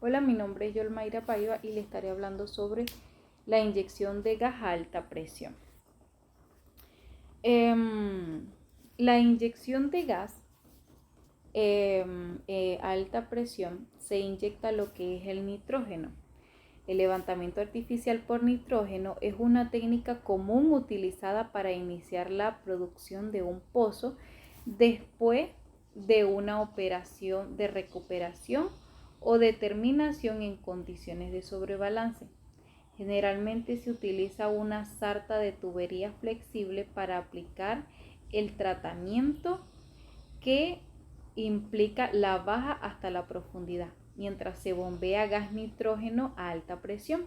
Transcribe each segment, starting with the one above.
Hola, mi nombre es Yolmaira Paiva y le estaré hablando sobre la inyección de gas a alta presión. La inyección de gas a alta presión se inyecta lo que es el nitrógeno. El levantamiento artificial por nitrógeno es una técnica común utilizada para iniciar la producción de un pozo después de una operación de recuperación o determinación en condiciones de sobrebalance. Generalmente se utiliza una sarta de tubería flexible para aplicar el tratamiento que implica la baja hasta la profundidad, mientras se bombea gas nitrógeno a alta presión.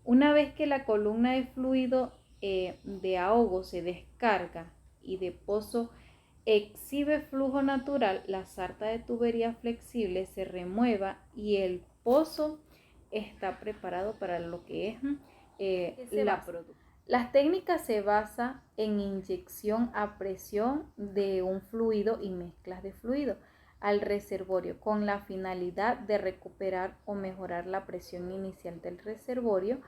Una vez que la columna de fluido de ahogo se descarga y de pozo exhibe flujo natural, la sarta de tubería flexible se remueva y el pozo está preparado para lo que es la producción. Las técnicas se basan en inyección a presión de un fluido y mezclas de fluido al reservorio con la finalidad de recuperar o mejorar la presión inicial del reservorio,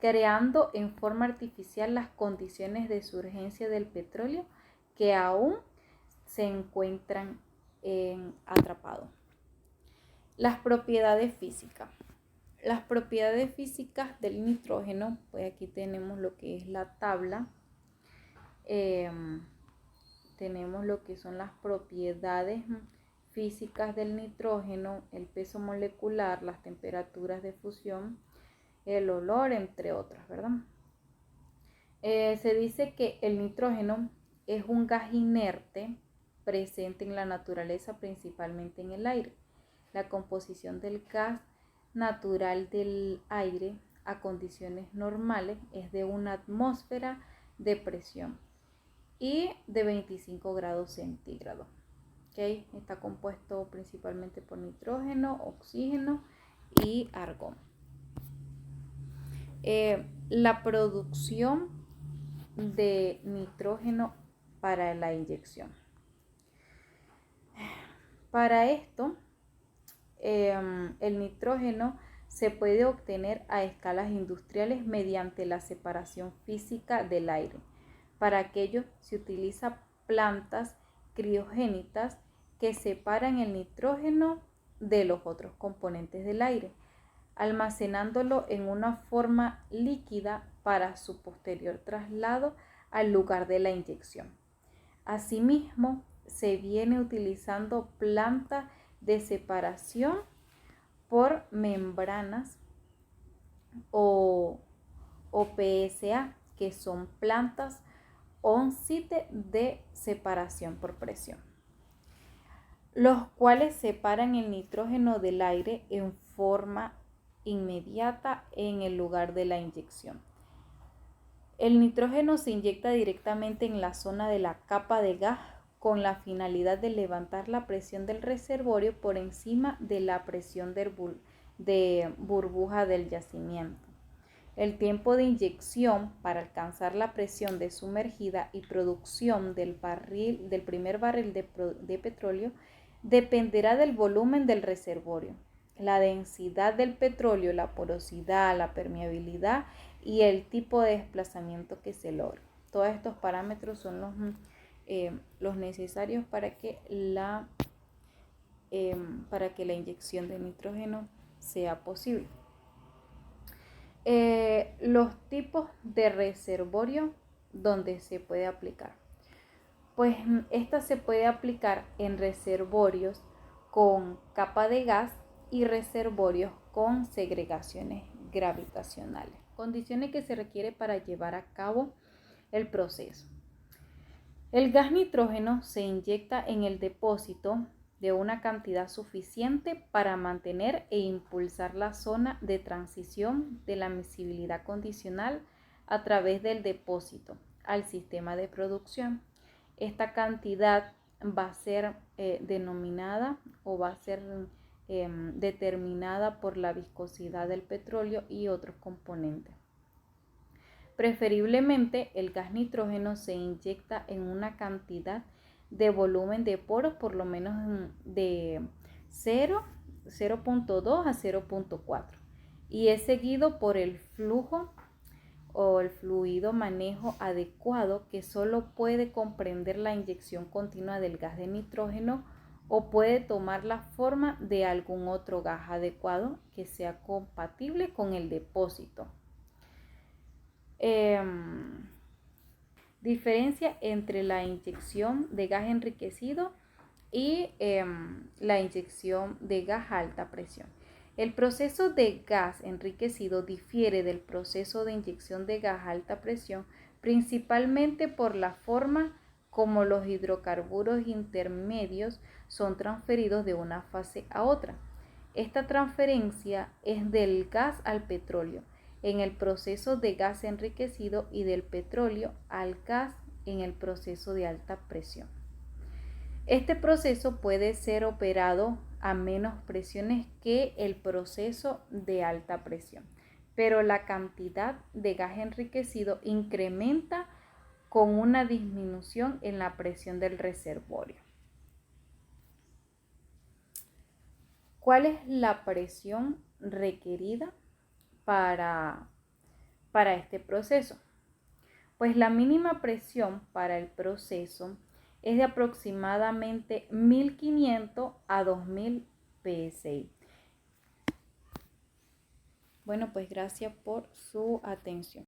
creando en forma artificial las condiciones de surgencia del petróleo que aún se encuentran atrapados. Las propiedades físicas. Las propiedades físicas del nitrógeno, pues aquí tenemos lo que es la tabla, tenemos lo que son las propiedades físicas del nitrógeno, el peso molecular, las temperaturas de fusión, el olor, entre otras, ¿verdad? Se dice que el nitrógeno es un gas inerte presente en la naturaleza, principalmente en el aire. La composición del gas natural del aire a condiciones normales es de una atmósfera de presión y de 25 grados centígrados. ¿Okay? Está compuesto principalmente por nitrógeno, oxígeno y argón. La producción de nitrógeno para la inyección. Para esto, el nitrógeno se puede obtener a escalas industriales mediante la separación física del aire. Para aquello se utiliza plantas criogénicas que separan el nitrógeno de los otros componentes del aire, almacenándolo en una forma líquida para su posterior traslado al lugar de la inyección. Asimismo, se viene utilizando plantas de separación por membranas o PSA, que son plantas on-site de separación por presión, los cuales separan el nitrógeno del aire en forma inmediata en el lugar de la inyección. El nitrógeno se inyecta directamente en la zona de la capa de gas con la finalidad de levantar la presión del reservorio por encima de la presión de burbuja del yacimiento. El tiempo de inyección para alcanzar la presión de sumergida y producción del primer barril de petróleo dependerá del volumen del reservorio, la densidad del petróleo, la porosidad, la permeabilidad y el tipo de desplazamiento que se logra. Todos estos parámetros son los necesarios para que la inyección de nitrógeno sea posible. Los tipos de reservorio donde se puede aplicar. Pues esta se puede aplicar en reservorios con capa de gas y reservorios con segregaciones gravitacionales. Condiciones que se requiere para llevar a cabo el proceso. El gas nitrógeno se inyecta en el depósito de una cantidad suficiente para mantener e impulsar la zona de transición de la miscibilidad condicional a través del depósito al sistema de producción. Esta cantidad va a ser denominada o va a ser determinada por la viscosidad del petróleo y otros componentes. Preferiblemente, el gas nitrógeno se inyecta en una cantidad de volumen de poros por lo menos de 0 0.2 a 0.4 y es seguido por el flujo o el fluido manejo adecuado que solo puede comprender la inyección continua del gas de nitrógeno o puede tomar la forma de algún otro gas adecuado que sea compatible con el depósito. Diferencia entre la inyección de gas enriquecido y la inyección de gas a alta presión. El proceso de gas enriquecido difiere del proceso de inyección de gas a alta presión principalmente por la forma como los hidrocarburos intermedios son transferidos de una fase a otra. Esta transferencia es del gas al petróleo en el proceso de gas enriquecido y del petróleo al gas en el proceso de alta presión. Este proceso puede ser operado a menos presiones que el proceso de alta presión, pero la cantidad de gas enriquecido incrementa con una disminución en la presión del reservorio. ¿Cuál es la presión requerida para este proceso? Pues la mínima presión para el proceso es de aproximadamente 1500 a 2000 psi. Bueno, pues gracias por su atención.